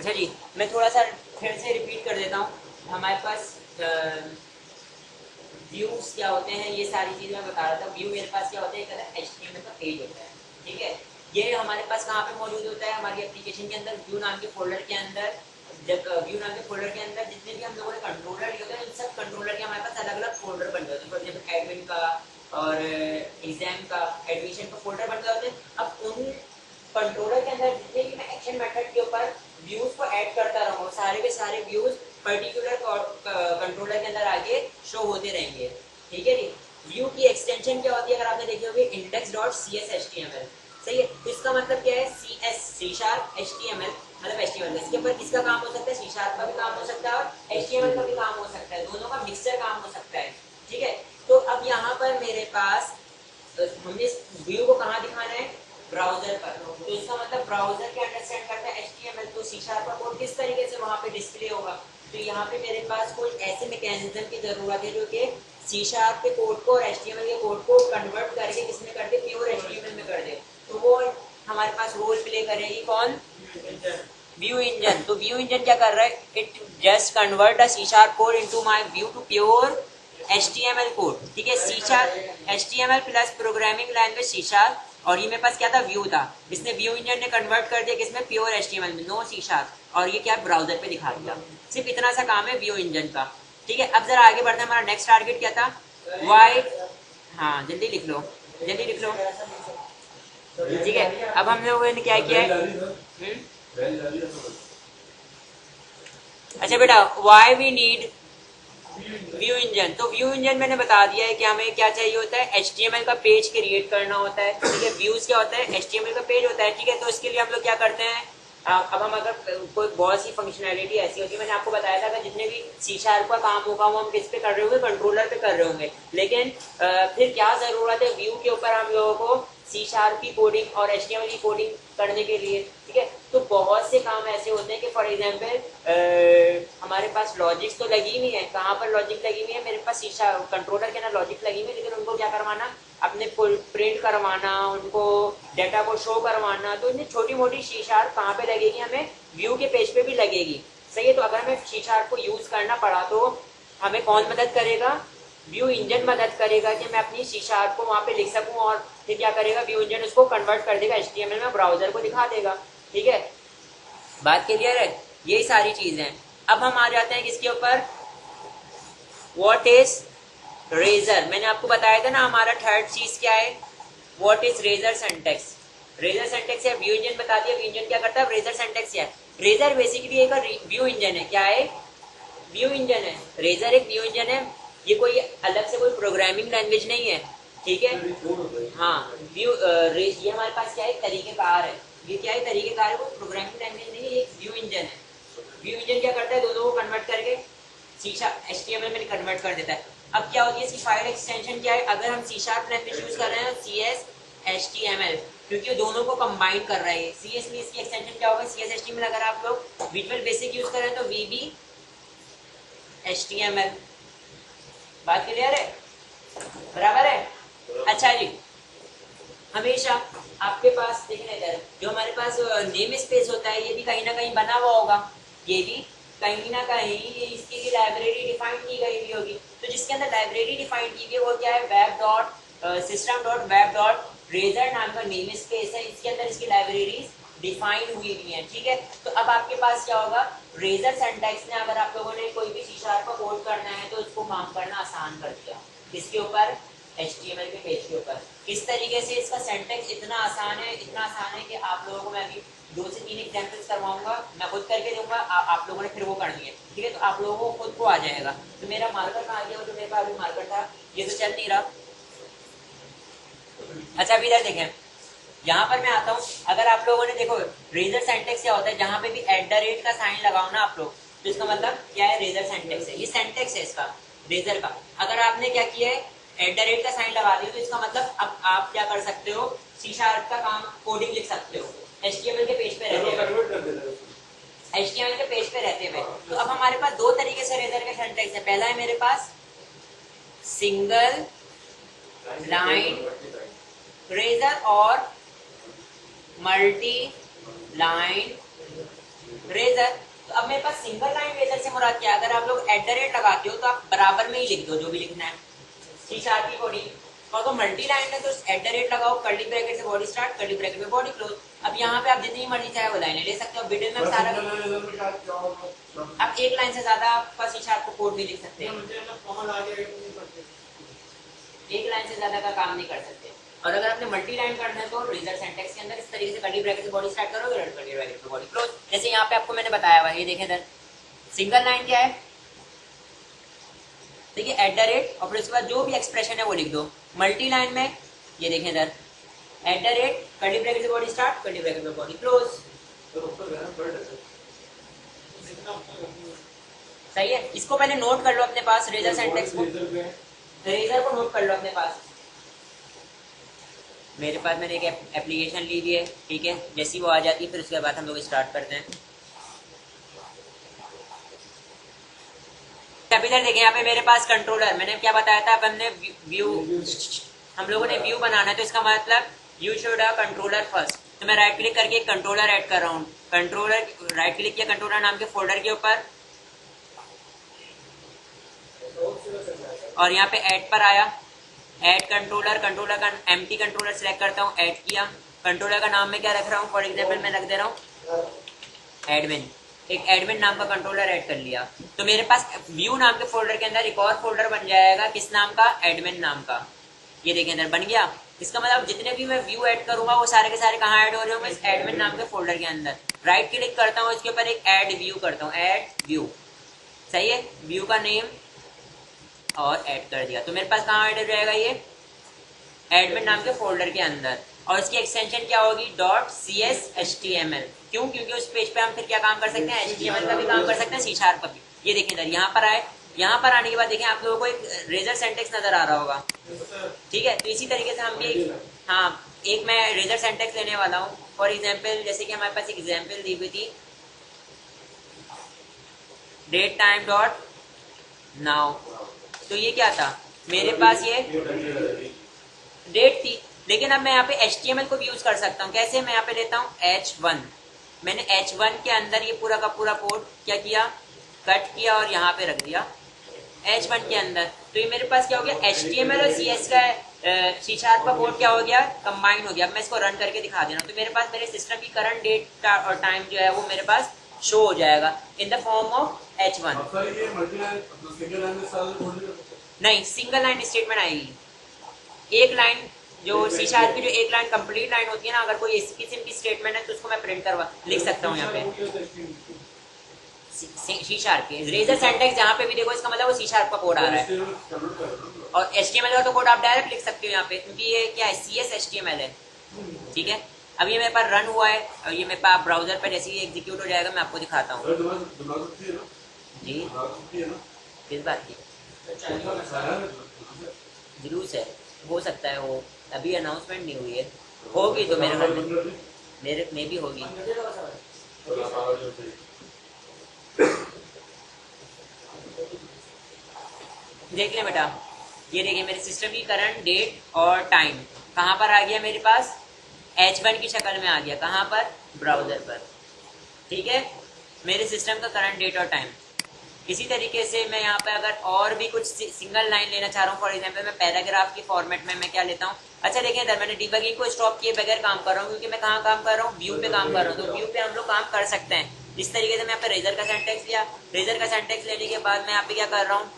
अच्छा जी, मैं थोड़ा सा फिर से रिपीट कर देता हूँ। हमारे पास व्यूज क्या होते हैं, ये सारी चीज़ें मैं बता रहा था। व्यू मेरे पास क्या होता है, एक HTML का पेज होता है, ठीक है। ये हमारे पास कहाँ पे मौजूद होता है, हमारी एप्लीकेशन के अंदर, व्यू नाम के फोल्डर के अंदर। जब व्यू नाम के फोल्डर के अंदर जितने भी हम लोगों ने कंट्रोलर लिए होते हैं, उन सब कंट्रोलर के हमारे पास अलग अलग फोल्डर बन जाते हैं। फॉर एग्जाम्पल एडमिन का और एग्जाम का, एडमिशन का फोल्डर बन जाते हैं। अब उन कंट्रोलर के अंदर जितने भी मैं एक्शन मेथड के ऊपर व्यूज को ऐड करता रहूँ, सारे के सारे व्यूज पर्टिकुलर कंट्रोलर के अंदर आगे शो होते रहेंगे, ठीक है जी। व्यू की एक्सटेंशन क्या होती है, अगर आपने देखे होंगे, index.cshtml, सही है। तो इसका मतलब क्या है, C#HTML, मतलब HTML। इसके ऊपर किसका काम हो सकता है, C# का भी काम हो सकता है और HTML का भी काम हो सकता है, दोनों का मिक्सर काम हो सकता है, ठीक है। तो अब यहाँ पर मेरे पास हमने व्यू को कहाँ दिखाना है, ब्राउजर पर। तो इसका मतलब ब्राउजर के अंडरस्टैंड करता है HTML, तो C# का कोड किस तरीके से वहाँ पे डिस्प्ले होगा। तो यहाँ पे मेरे पास कोई ऐसे मैकेनिज्म की जरूरत है जो कि C# के कोड को और HTML के कोड को कन्वर्ट करके किसमें कर दे, प्योर HTML में कर दे। तो वो हमारे पास रोल प्ले करेगी कौन, व्यू इंजन। तो व्यू इंजन क्या कर रहा है, it just convert the C# code into my view to pure HTML code, ठीक है। C# HTML plus programming language C#, और ये मेरे पास क्या था, व्यू था। इसने व्यू इंजन ने कन्वर्ट कर दिया किसमें, प्योर HTML में, नो C#, और ये क्या ब्राउजर पे दिखा दिया। सिर्फ इतना सा काम है व्यू इंजन का, ठीक है। अब जरा आगे बढ़ते हैं, हमारा नेक्स्ट टारगेट क्या था, वाई। हाँ जल्दी लिख लो, जल्दी लिख लो, ठीक है। अब हम लोगों ने क्या किया है, अच्छा बेटा, why we need view engine. तो व्यू इंजन मैंने बता दिया है कि हमें क्या चाहिए होता है, HTML का पेज क्रिएट करना होता है, ठीक है। व्यूज क्या होता है, HTML का पेज होता है, ठीक है। तो इसके लिए हम लोग क्या करते हैं, अब हम अगर कोई बहुत सी फंक्शनैलिटी ऐसी होती है, मैंने आपको बताया था कि जितने भी C# का काम होगा वो हम किस पे कर रहे होंगे, कंट्रोलर पे कर रहे होंगे। लेकिन फिर क्या जरूरत है व्यू के ऊपर हम लोगों को C# की कोडिंग और HTML की कोडिंग करने के लिए, ठीक है। तो बहुत से काम ऐसे होते हैं कि फॉर एग्जाम्पल हमारे पास लॉजिक्स तो लगी हुई है, कहाँ पर लॉजिक लगी हुई है, मेरे पास C# कंट्रोलर के ना लॉजिक लगी हुई है, लेकिन उनको क्या करवाना, अपने प्रिंट करवाना, उनको डाटा को शो करवाना। तो इतनी छोटी मोटी C# कहाँ पे लगेगी, हमें व्यू के पेज पे भी लगेगी, सही है। तो अगर हमें C# को यूज करना पड़ा तो हमें कौन मदद करेगा, व्यू इंजन मदद करेगा कि मैं अपनी C# को वहाँ पे लिख सकूँ, और फिर क्या करेगा, व्यू इंजन उसको कन्वर्ट कर देगा HTML में, ब्राउजर को दिखा देगा, ठीक है। बात क्लियर है, यही सारी चीजें। अब हम आ जाते हैं किसके ऊपर, व्हाट इज रेजर। मैंने आपको बताया था ना, हमारा थर्ड चीज क्या है, what is razor syntax. Razor syntax या व्यू इंजन बता दिया, व्यू इंजन क्या करता है, रेजर सिंटैक्स क्या है। रेजर बेसिकली एक व्यू इंजन है, क्या है, व्यू इंजन है। रेजर एक व्यू इंजन है, ये कोई अलग से कोई प्रोग्रामिंग लैंग्वेज नहीं है, ठीक है। हाँ, व्यू ये हमारे पास क्या है, तरीकेकार है। ये क्या है, तरीकेकार है, कोई प्रोग्रामिंग लैंग्वेज नहीं है, ये व्यू इंजन है। व्यू इंजन क्या करता है, दोनों को कन्वर्ट करके HTML में कन्वर्ट कर देता है। अब क्या होती है इसकी फाइल एक्सटेंशन क्या है, अगर हम C# लैंग्वेज यूज कर रहे हैं CS HTML, क्योंकि दोनों को कंबाइन कर रहे हैं। CS में इसकी एक्सटेंशन क्या होगा, CS HTML। अगर आप लोग विजुअल बेसिक यूज कर रहे हैं तो VB HTML। बात क्लियर है, बराबर है। अच्छा जी, हमेशा आपके पास देखने इधर जो हमारे पास नेम स्पेस होता है, ये भी कहीं ना कहीं बना हुआ होगा, ये भी कहीं ना कहीं इसके लिए लाइब्रेरी डिफाइन की गई हुई होगी। तो जिसके अंदर लाइब्रेरी डिफाइन की गई वो क्या है, web.system.web.razor नाम का नेम स्पेस है, इसके अंदर इसकी लाइब्रेरीज डिफाइन हुई हुई है, ठीक है। तो अब आपके पास क्या होगा, रेजर सिंटैक्स ने अगर आप लोगों ने कोई भी C# का कोड करना है तो इसको काम करना आसान कर दिया, किसके ऊपर, HTML के पेज के ऊपर। किस तरीके से, इसका सिंटैक्स इतना आसान है, इतना आसान है कि आप लोगों को मैं अभी 2 से 3 एग्जांपल्स करवाऊंगा, मैं खुद करके दूंगा, आप लोगों ने फिर वो करनी है, ठीक है। तो आप लोगों को खुद को आ जाएगा। तो मेरा मार्कर कहाँ गया, जो मेरे पास अभी मार्कर था, ये तो चल नहीं रहा। अच्छा अभी इधर देखें, यहाँ पर मैं आता हूँ। अगर आप लोगों ने देखो रेजर सिंटैक्स क्या होता है, जहाँ पे भी @ का साइन लगाओ ना आप लोग, तो इसका मतलब क्या है, रेजर सिंटैक्स है। ये सिंटैक्स है इसका, रेजर का। अगर आपने क्या किया है, @ का साइन लगा दिया, तो इसका मतलब अब आप क्या कर सकते हो, C# का काम कोडिंग लिख सकते हो HTML के पेज पे रहते हुए, HTML के पेज पे रहते हुए। तो अब हमारे पास 2 तरीके से रेजर का सिंटैक्स है। पहला है मेरे पास सिंगल लाइन रेजर और मल्टी लाइन रेजर। तो अब मेरे पास सिंगल लाइन रेजर से मुराद क्या है, अगर आप लोग एट द रेट लगाते हो तो आप बराबर में ही लिख दो जो भी लिखना है, सी शार्प की कोडिंग। और तो मल्टी लाइन है तो एट द रेट लगाओ, कर्ली ब्रैकेट से बॉडी स्टार्ट, कर्ली ब्रैकेट में बॉडी क्लोज। अब यहाँ पे आप जितनी मर्जी चाहे वो लाइनें ले सकते हो, मिडिल में सारा आप एक लाइन से ज्यादा आपका सी शार्प को कोड नहीं लिख सकते, एक लाइन से ज्यादा का काम नहीं कर सकते। और अगर आपने मल्टी लाइन करना है तो रेजर सिंटैक्स के अंदर इस तरीके से कर्ली ब्रैकेट से बॉडी स्टार्ट करोगे, कर्ली ब्रैकेट से बॉडी क्लोज। जैसे यहाँ पे आपको मैंने बताया हुआ, ये देखें इधर सिंगल लाइन क्या है, देखिए एट द रेट, और फिर उसके बाद जो भी एक्सप्रेशन है वो लिख दो। मल्टी लाइन में ये देखें इधर at the rate, curly bracket से बॉडी स्टार्ट, कर्ली ब्रैकेट में बॉडी क्लोज। सही है, इसको पहले नोट कर लो अपने पास, रेजर सिंटैक्स को, रेजर को नोट कर लो अपने पास। मेरे पास मैंने एक एप्लीकेशन ली हुई है, ठीक है, जैसी वो आ जाती है फिर उसके बाद हम लोग स्टार्ट करते हैं। अब इधर देखें, यहाँ पे मेरे पास कंट्रोलर, मैंने क्या बताया था, अब हमने व्यू, हम लोगों ने व्यू बनाना है तो इसका मतलब you should have controller first. तो मैं राइट क्लिक करके एक कंट्रोलर ऐड कर रहा हूँ, कंट्रोलर, राइट क्लिक किया कंट्रोलर नाम के फोल्डर के ऊपर, और यहाँ पे ऐड पर आया, ऐड कंट्रोलर, कंट्रोलर का एम्प्टी कंट्रोलर सिलेक्ट करता हूँ, ऐड किया। कंट्रोलर का नाम मैं क्या रख रहा हूँ, फॉर एग्जाम्पल मैं रख दे रहा हूँ एडमिन, एक एडमिन नाम का कंट्रोलर ऐड कर लिया। तो मेरे पास व्यू नाम के फोल्डर के अंदर एक और फोल्डर बन जाएगा, किस नाम का, एडमिन नाम का। ये देखिए अंदर बन गया। इसका मतलब जितने भी मैं व्यू ऐड करूंगा वो सारे के सारे कहाँ ऐड हो रहे होंगे, इस एडमिन नाम के फोल्डर के अंदर। राइट क्लिक करता हूँ, इसके ऊपर एक ऐड व्यू करता हूँ, ऐड व्यू, सही है, व्यू का नेम और ऐड कर दिया। तो मेरे पास कहाँ ऐड हो जाएगा, ये एडमिन नाम के फोल्डर के अंदर, और इसकी एक्सटेंशन क्या होगी, .cshtml। क्यों, क्योंकि उस पेज पे हम फिर क्या काम कर सकते हैं, HTML का भी काम कर सकते हैं, C# का भी। ये देखिए इधर यहाँ पर आए, यहाँ पर आने के बाद देखें आप लोगों को एक रेजर सिंटैक्स नजर आ रहा होगा, ठीक है। तो इसी तरीके से हम भी एक मैं रेजर सिंटैक्स लेने वाला हूँ। फॉर एग्जाम्पल जैसे कि हमारे पास एक एग्जाम्पल दी हुई थी, डेट टाइम डॉट नाउ, तो ये क्या था, मेरे पास ये डेट थी, लेकिन अब मैं यहाँ पे HTML को भी यूज कर सकता हूँ। कैसे, मैं यहाँ पे लेता हूँ H1, मैंने H1 के अंदर ये पूरा का पूरा कोड क्या किया, कट किया और यहाँ पे रख दिया H1 के अंदर। तो ये मेरे पास क्या हो गया, HTML और CS का C# का कोड क्या हो गया, कंबाइन हो गया। अब मैं इसको रन करके दिखा दे रहा हूँ, तो मेरे पास मेरे सिस्टम की करंट डेट और टाइम जो है वो मेरे पास शो हो जाएगा in the form of H1। नहीं, सिंगल लाइन स्टेटमेंट आएगी, एक लाइन जो C# की जो एक लाइन कंप्लीट लाइन होती है ना, अगर कोई इस किस्म की स्टेटमेंट है तो उसको मैं प्रिंट करवा लिख सकता हूँ यहाँ पे C# के रेजर सिंटैक्स जहाँ पे भी देखो, इसका मतलब वो C# का कोड आ रहा है, और HTML का तो कोड आप डायरेक्ट लिख सकते हो यहाँ पे, क्योंकि ये क्या है, CS HTML है, ठीक है। अब ये मेरे पास रन हुआ है, और ये मेरे पास ब्राउजर पर जैसे ही एग्जीक्यूट हो जाएगा मैं आपको दिखाता हूँ। जी, किस बात की जुलूस है, हो सकता है वो अभी अनाउंसमेंट नहीं हुई है, होगी तो मेरे घर में, मेरे में भी होगी। देख लें बेटा, ये देखिए मेरे सिस्टम की करंट डेट और टाइम कहाँ पर आ गया, मेरे पास H1 की शक्ल में आ गया, कहाँ पर, ब्राउजर पर, ठीक है, मेरे सिस्टम का करंट डेट और टाइम। इसी तरीके से मैं यहाँ पे अगर और भी कुछ सिंगल लाइन लेना चाह रहा हूँ, फॉर एग्जांपल मैं पैराग्राफ की फॉर्मेट में मैं क्या लेता हूँ, अच्छा देखें इधर मैंने डिबगिंग को स्टॉप किए बगैर काम कर रहा हूँ, क्योंकि मैं कहाँ काम कर रहा हूँ, व्यू पे काम कर रहा हूँ। तो व्यू पे हम लोग काम कर सकते हैं इस तरीके से। मैं यहाँ पे रेजर का सिंटैक्स लिया, रेजर का सिंटैक्स लेने के बाद मैं यहाँ पे क्या कर रहा हूँ,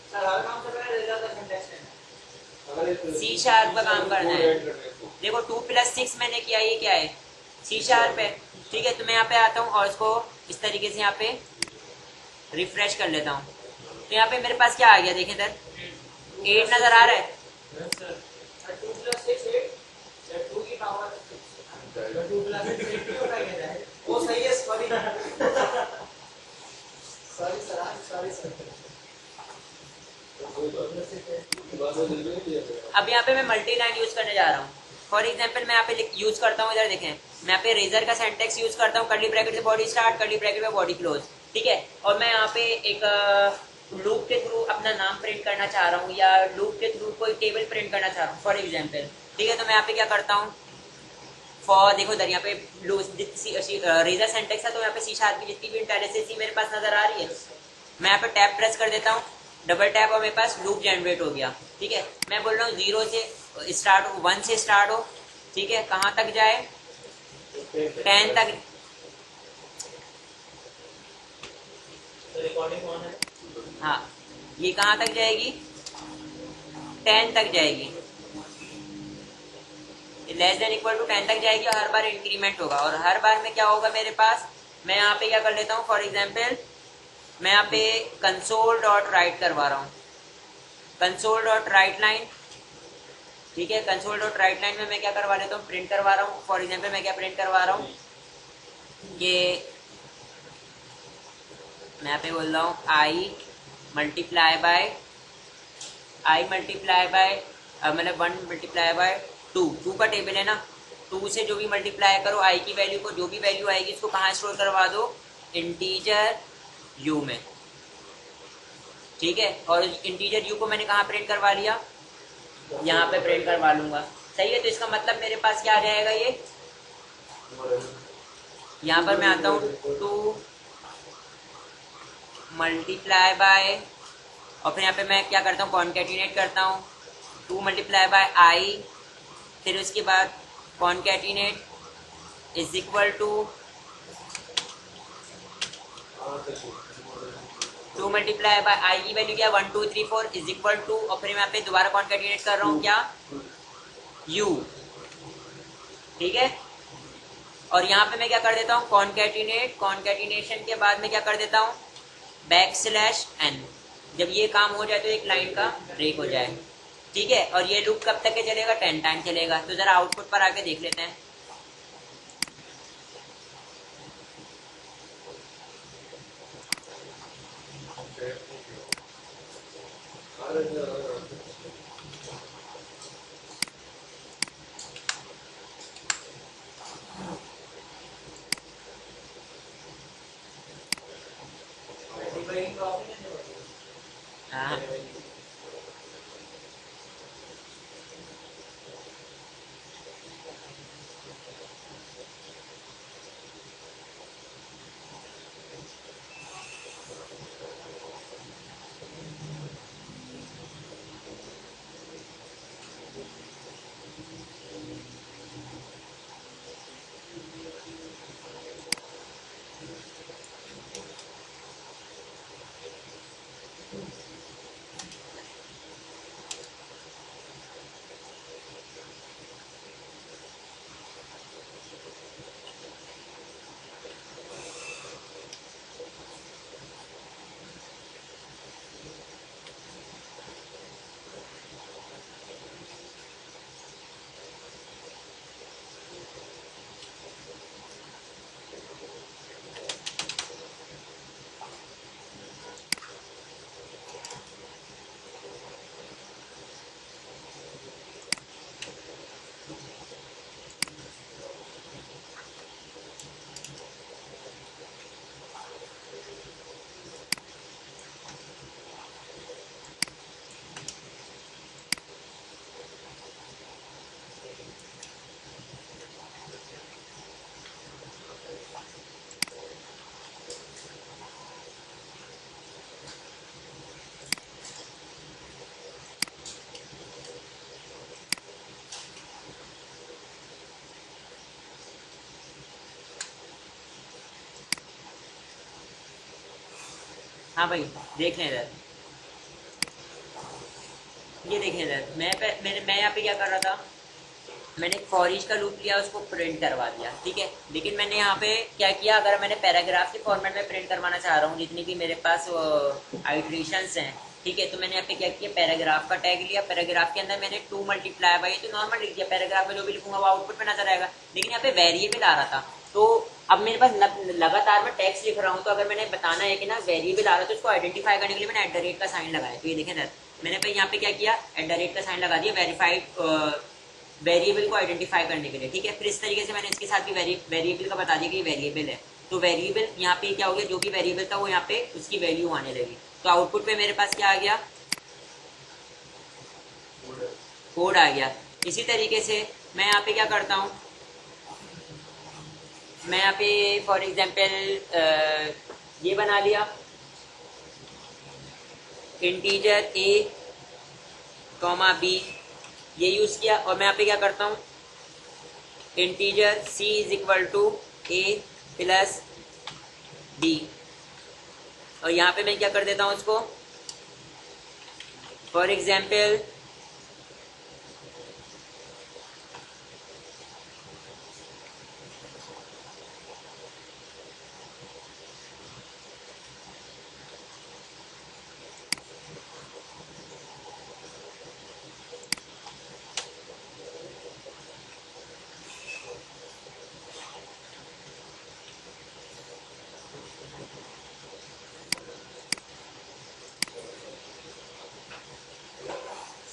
C# का काम करना है। देखो 2+6 मैंने किया, ये क्या है, C# है, ठीक है। तो मैं यहाँ पे आता हूँ और इसको इस तरीके से यहाँ पे रिफ्रेश कर लेता हूँ, तो यहाँ पे मेरे पास क्या आ गया, देखें इधर 8 नजर आ रहा है। अब यहाँ पे मैं मल्टी लाइन यूज करने जा रहा हूँ। फॉर एग्जाम्पल मैं यहाँ पे यूज करता हूँ, इधर देखें मैं यहाँ पे रेजर का सिंटैक्स यूज करता हूँ, कर्ली ब्रैकेट से बॉडी स्टार्ट, कर्ली ब्रैकेट में बॉडी क्लोज, ठीक है। और मैं यहाँ पे एक लूप के थ्रू अपना नाम प्रिंट करना चाह रहा हूँ, या लूप के थ्रू कोई टेबल प्रिंट करना चाह रहा हूँ फॉर एग्जाम्पल, ठीक है। तो मैं यहाँ पे क्या करता हूँ, फॉर देखो इधर यहाँ पे रेजर सिंटेक्स है, तो यहाँ पे सी शार्प की जितनी भी इंटरसेस मेरे पास नजर आ रही है। मैं यहाँ पे टैब प्रेस कर देता हूँ, डबल टैप, और मेरे पास लूप जनरेट हो गया। ठीक है, मैं बोल रहा हूँ 0 से स्टार्ट हो, 1 से स्टार्ट हो। ठीक है, कहाँ तक जाए? 10 तक। हाँ, ये कहाँ तक जाएगी? 10 तक जाएगी। लेस देन इक्वल टू 10 तक जाएगी और हर बार इंक्रीमेंट होगा। और हर बार में क्या होगा मेरे पास? मैं यहाँ पे क्या कर लेता हूँ, फॉर एग्जाम्पल मैं यहाँ पे कंसोल डॉट राइट करवा रहा हूँ, कंसोल डॉट राइट लाइन। ठीक है, कंसोल डॉट राइट लाइन में मैं क्या करवा लेता हूँ, प्रिंट करवा रहा हूँ। फॉर एग्जाम्पल मैं क्या प्रिंट करवा रहा हूँ कि मैं यहाँ पे बोल रहा हूँ आई मल्टीप्लाई बाय मतलब 1 मल्टीप्लाई बाय 2 का टेबल है ना, 2 से जो भी मल्टीप्लाई करो आई की वैल्यू को, जो भी वैल्यू आएगी उसको कहाँ स्टोर करवा दो? इंटीजर यू में। ठीक है, और इंटीजर यू को मैंने कहाँ प्रिंट करवा लिया? यहाँ पे प्रिंट करवा लूंगा। सही है, तो इसका मतलब मेरे पास क्या आ जाएगा? ये यहाँ पर मैं आता हूँ 2 मल्टीप्लाई बाय, और फिर यहाँ पे मैं क्या करता हूँ, कॉन्केटिनेट करता हूँ 2 मल्टीप्लाई बाय आई, फिर उसके बाद concatenate is equal to 2 multiply by I की वैल्यू क्या? 1 2 3 4 इज इक्वल टू, और फिर मैं यहाँ पे दोबारा कॉन्केटिनेट कर रहा हूँ क्या? यू। ठीक है, और यहाँ पे मैं क्या कर देता हूँ, कॉन्केटिनेशन के बाद में क्या कर देता हूँ, \n। जब ये काम हो जाए तो एक लाइन का ब्रेक हो जाए। ठीक है, और ये लूप कब तक के चलेगा? 10 टाइम चलेगा। तो जरा आउटपुट पर आके देख लेते हैं। हाँ, हाँ भाई देख लें इधर, ये देखें इधर। मैं यहाँ पे क्या कर रहा था, मैंने फॉर ईच का लूप लिया, उसको प्रिंट करवा दिया। ठीक है, लेकिन मैंने यहाँ पे क्या किया, अगर मैंने पैराग्राफ के फॉर्मेट में प्रिंट करवाना चाह रहा हूँ जितनी भी मेरे पास आइट्रेशंस हैं, ठीक है, तो मैंने यहाँ पे क्या किया, पैराग्राफ का टैग लिया। पैराग्राफ के अंदर मैंने 2 मल्टीप्लाई बाई, तो नॉर्मल लिख दिया, पैराग्राफ में जो भी लिखूंगा वो आउटपुट पे नजर आएगा। लेकिन यहाँ पे वेरिएबल आ रहा था, तो अब मेरे पास लगातार मैं टेक्स्ट लिख रहा हूँ, तो अगर मैंने बताना है कि ना वेरिएबल आ रहा है, तो उसको आइडेंटिफाई करने के लिए मैंने @ का साइन लगाया। तो ये देखें सर, मैंने पे यहाँ पे क्या किया, @ का साइन लगा दिया वेरीफाइड वेरिएबल को आइडेंटिफाई करने के लिए। ठीक है, फिर इस तरीके से मैंने इसके साथ भी वेरिएबल का बता दिया कि वेरिएबल है। तो वेरिएबल यहाँ पे क्या हो गया, जो भी वेरिएबल था वो यहाँ पे उसकी वैल्यू आने लगी। तो आउटपुट पे मेरे पास क्या आ गया, कोड आ गया। इसी तरीके से मैं यहाँ पे क्या करता हूँ, मैं यहाँ पे फॉर एग्जांपल ये बना लिया इंटीजर a कॉमा b, ये यूज किया। और मैं यहाँ पे क्या करता हूँ, integer c is equal to a plus b, और यहाँ पे मैं क्या कर देता हूँ उसको, फॉर एग्जाम्पल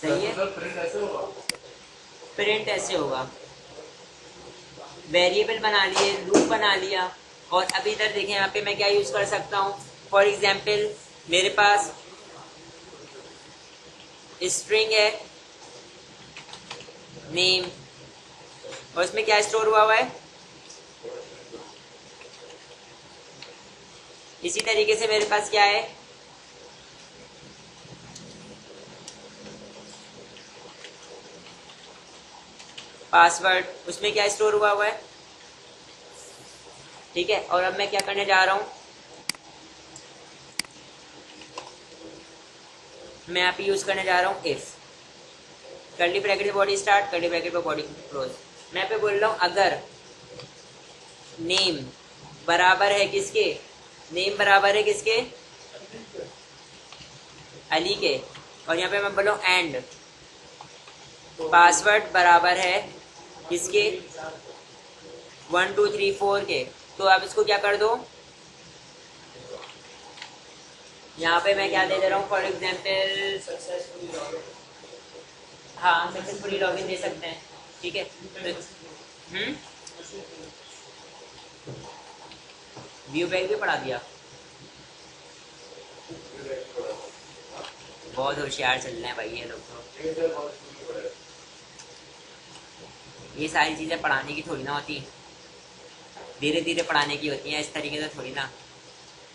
सही है, प्रिंट ऐसे होगा, वेरिएबल बना लिए, लूप बना लिया। और अभी इधर देखें यहाँ पे मैं क्या यूज कर सकता हूँ, फॉर एग्जाम्पल मेरे पास स्ट्रिंग है नेम, और इसमें क्या स्टोर हुआ है, इसी तरीके से मेरे पास क्या है, पासवर्ड, उसमें क्या स्टोर हुआ है। ठीक है, और अब मैं क्या करने जा रहा हूं, मैं यहाँ पे यूज करने जा रहा हूँ इफ, कर्ली ब्रैकेट पे बॉडी स्टार्ट, कर्ली ब्रैकेट पे बॉडी क्लोज। मैं यहाँ पे बोल रहा हूँ अगर नेम बराबर है किसके, नेम बराबर है किसके, अली के, और यहाँ पे मैं बोल रहा हूँ एंड पासवर्ड बराबर है किसके, 1 2 3 4 के। तो अब इसको क्या कर दो, यहाँ पे मैं क्या दे रहा हूँ, फॉर एग्जाम्पल हाँ सक्सेसफुली लॉगिन दे सकते हैं। ठीक है, व्यू बैक भी पढ़ा दिया, बहुत होशियार चल रहे हैं भाई ये लोग तो। ये सारी चीज़ें पढ़ाने की थोड़ी ना होती, धीरे धीरे पढ़ाने की होती हैं, इस तरीके से थोड़ी ना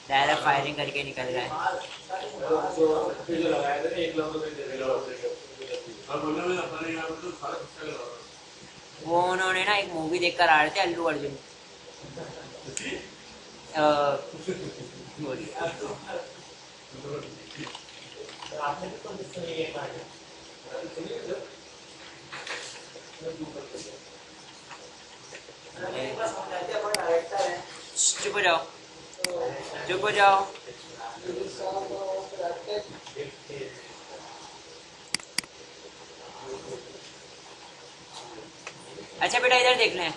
डायरेक्ट फायरिंग करके निकल गए। वो उन्होंने ना एक मूवी देखकर आ रहे थे, अल्लू अर्जुन चुप हो जाओ, चुप हो जाओ। अच्छा बेटा इधर देख लें,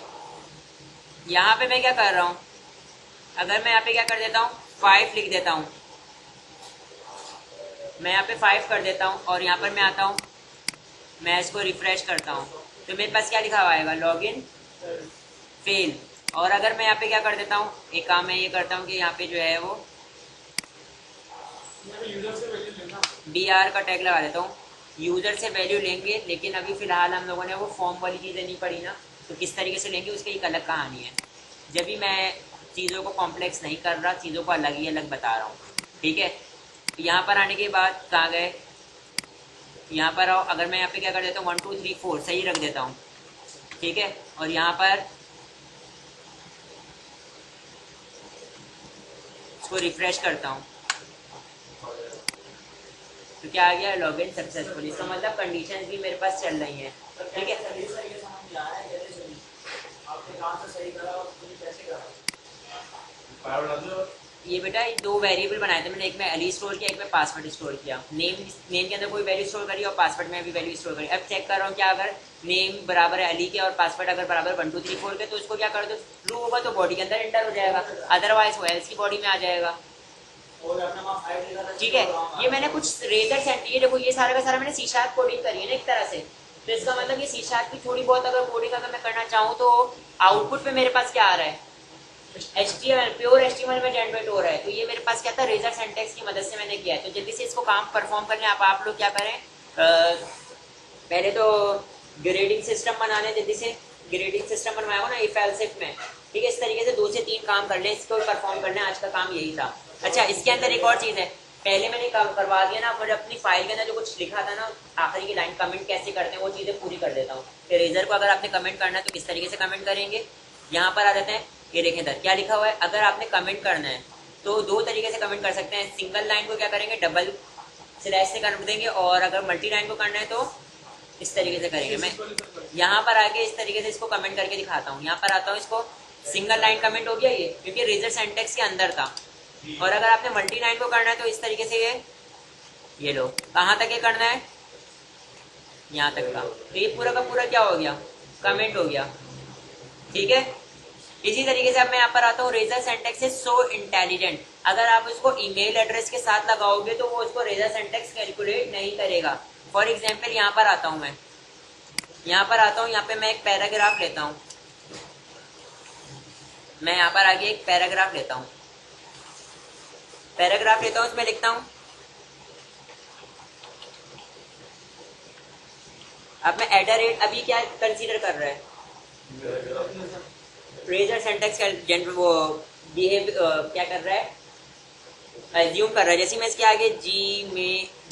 यहाँ पे मैं क्या कर रहा हूँ, अगर मैं यहाँ पे क्या कर देता हूँ 5 लिख देता हूँ, मैं यहाँ पे 5 कर देता हूँ, और यहाँ पर मैं आता हूँ, मैं इसको रिफ्रेश करता हूँ, तो मेरे पास क्या लिखा हुआ आएगा, लॉगिन फेल। और अगर मैं यहाँ पे क्या कर देता हूँ, एक काम मैं ये करता हूँ कि यहाँ पे जो है वो BR का टैग लगा देता हूँ, यूजर से वैल्यू लेंगे, लेकिन अभी फिलहाल हम लोगों ने वो फॉर्म वाली चीज़ें नहीं पढ़ी ना, तो किस तरीके से लेंगे उसकी एक अलग कहानी है। जब भी मैं चीज़ों को कॉम्प्लेक्स नहीं कर रहा, चीज़ों को अलग ही अलग बता रहा हूँ। ठीक है, यहाँ पर आने के बाद कहाँ गए, यहाँ पर आओ, अगर मैं यहाँ पे क्या कर देता हूँ 1 2 3 4 सही रख देता हूँ। ठीक है, और यहाँ पर इसको रिफ्रेश करता हूँ, तो क्या आ गया, लॉगिन सक्सेसफुल। इसका मतलब कंडीशंस भी मेरे पास चल रही हैं। ठीक है, ये बेटा 2 वेरिएबल बनाए थे मैंने, एक में अली स्टोर किया, एक में पासवर्ड स्टोर किया। नेम के अंदर कोई वैल्यू स्टोर करी और पासवर्ड में भी वैल्यू स्टोर करी। अब चेक कर रहा हूँ क्या, अगर नेम बराबर है अली के और पासवर्ड अगर बराबर 1 2 3 4 के, तो इसको क्या कर दो, ट्रू होगा तो बॉडी के अंदर एंटर हो जाएगा, अदरवाइज वो एल्स की बॉडी में आ जाएगा। ठीक है, ये मैंने कुछ रेजर सेंट, ये देखो ये सारा का सारा मैंने C# कोडिंग करी है ना एक तरह से, तो इसका मतलब ये C# की थोड़ी बहुत अगर कोडिंग अगर मैं करना चाहूँ तो आउटपुट पे मेरे पास क्या आ रहा है, HTML, प्योर HTML में जनरेट हो रहा है। तो ये मेरे पास क्या था, रेजर सिंटैक्स की मदद से मैंने किया है। तो जल्दी से इसको काम परफॉर्म कर लें। आप लोग क्या करें, पहले तो ग्रेडिंग सिस्टम बनाने, जल्दी से ग्रेडिंग सिस्टम बनवाया हो ना इफ एल्स इफ में, ठीक है, इस तरीके से 2 से 3 काम कर लें, इसको परफॉर्म करना है, आज का काम यही था। अच्छा, इसके अंदर एक और चीज़ है, पहले मैंने काम करवा दिया ना, मुझे अपनी फाइल के अंदर जो कुछ लिखा था ना, आखिरी की लाइन कमेंट कैसे करते हैं वो चीज़ें पूरी कर देता हूँ। इरेजर को अगर आपने कमेंट करना है तो किस तरीके से कमेंट करेंगे, यहाँ पर आ जाते हैं, ये देखें इधर क्या लिखा हुआ है। अगर आपने कमेंट करना है तो 2 तरीके से कमेंट कर सकते हैं। सिंगल लाइन को क्या करेंगे, डबल स्लैश से कर देंगे, और अगर मल्टी लाइन को करना है तो इस तरीके से करेंगे। मैं यहाँ पर आके इस तरीके से इसको कमेंट करके दिखाता हूँ। यहाँ पर आता हूँ, इसको सिंगल लाइन कमेंट हो गया ये, क्योंकि इरेजर सिंटैक्स के अंदर था। और अगर आपने मल्टी लाइन को करना है तो इस तरीके से ये लो, कहाँ तक ये करना है, यहाँ तक का। तो ये पूरा का पूरा क्या हो गया, कमेंट हो गया। ठीक है, इसी तरीके से अब मैं यहाँ पर आता हूँ, razor syntax is so intelligent. अगर आप इसको ईमेल एड्रेस के साथ लगाओगे तो वो उसको रेजर सिंटैक्स कैलकुलेट नहीं करेगा। फॉर एग्जाम्पल यहाँ पर आता हूँ मैं, यहाँ पर आता हूँ, यहाँ पे मैं एक पैराग्राफ लेता हूँ, मैं यहाँ पर आगे एक पैराग्राफ लेता हूँ, उसमें लिखता हूँ, अब मैं एट द रेट अभी क्या कंसीडर कर रहा है, रेजर सिंटैक्स का वो बिहेव क्या कर रहा है, एज्यूम कर रहा है। जैसे मैं इसके आगे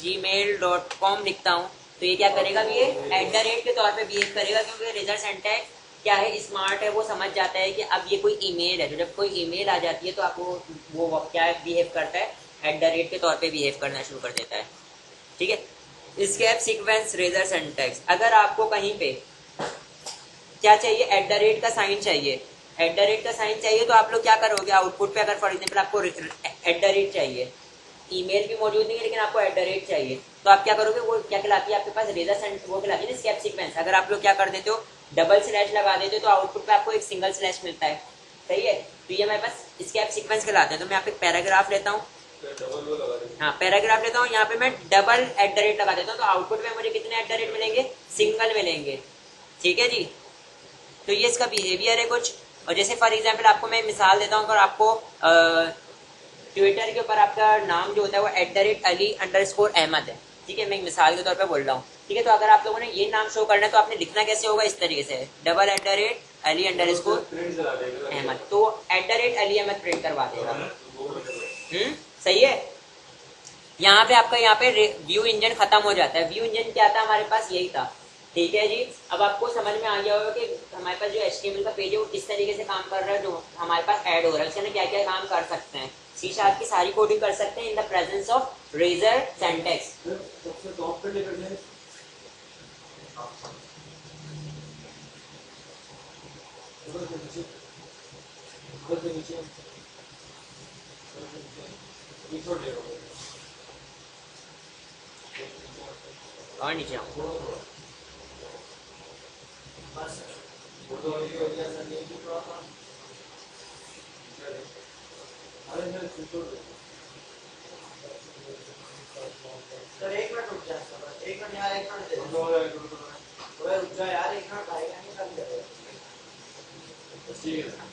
gmail.com लिखता हूँ तो ये क्या करेगा, भी ये एट द रेट के तौर पे बिहेव करेगा, क्योंकि रेजर सिंटैक्स क्या है, स्मार्ट है, वो समझ जाता है कि अब ये कोई ईमेल है। तो जब कोई ईमेल आ जाती है तो आपको वो क्या बिहेव करता है, एट द रेट के तौर पे बिहेव करना शुरू कर देता है। ठीक है, स्केप सीक्वेंस रेजर सिंटैक्स। अगर आपको कहीं पे क्या चाहिए, एट द रेट का साइन चाहिए, एट द रेट का साइन चाहिए, तो आप लोग क्या करोगे, आउटपुट पे अगर फॉर एग्जाम्पल आपको एट द रेट चाहिए, ईमेल भी मौजूद नहीं है लेकिन आपको एट द रेट चाहिए, तो आप क्या करोगे, वो क्या कहलाती है आपके पास, रेजर सेंट, वो कहलाती है ना स्केप सीक्वेंस। अगर आप लोग क्या कर देते हो, डबल स्लैश लगा देते हो तो आउटपुट पे आपको एक सिंगल स्लैश मिलता है। सही है, तो ये मेरे पास स्केप सीक्वेंस कहलाते हैं। तो मैं यहाँ पे पैराग्राफ लेता हूँ, हाँ पैराग्राफ लेता हूँ, यहाँ पे मैं डबल एट द रेट लगा देता हूँ, तो आउटपुट में मुझे कितने एट द रेट मिलेंगे, सिंगल मिलेंगे। ठीक है जी, तो ये इसका बिहेवियर है कुछ। और जैसे फॉर एग्जाम्पल आपको मैं मिसाल देता हूँ, अगर आपको ट्विटर के ऊपर आपका नाम जो होता है वो @Ali_Ahmad है, ठीक है, मैं एक मिसाल के तौर पे बोल रहा हूँ। ठीक है, तो अगर आप लोगों ने ये नाम शो करना है तो आपने लिखना कैसे होगा, इस तरीके से $Ali_Ahmad, तो @Ali_Ahmad प्रिंट करवा देगा। सही है, यहाँ पे आपका यहाँ पे व्यू इंजन खत्म हो जाता है। व्यू इंजन क्या था हमारे पास, यही था। ठीक है जी, अब आपको समझ में आ गया होगा कि हमारे पास जो HTML का पेज है वो किस तरीके से काम कर रहा है, जो हमारे पास ऐड हो रहा है, उससे क्या क्या काम कर सकते हैं। C# की सारी कोडिंग कर सकते हैं in the presence of razor syntax. और नीचे सर एक मिनट रुक जा, एक मिनट यार, एक मिनट रुक जा यार, एक मिनट भाई, ठीक है।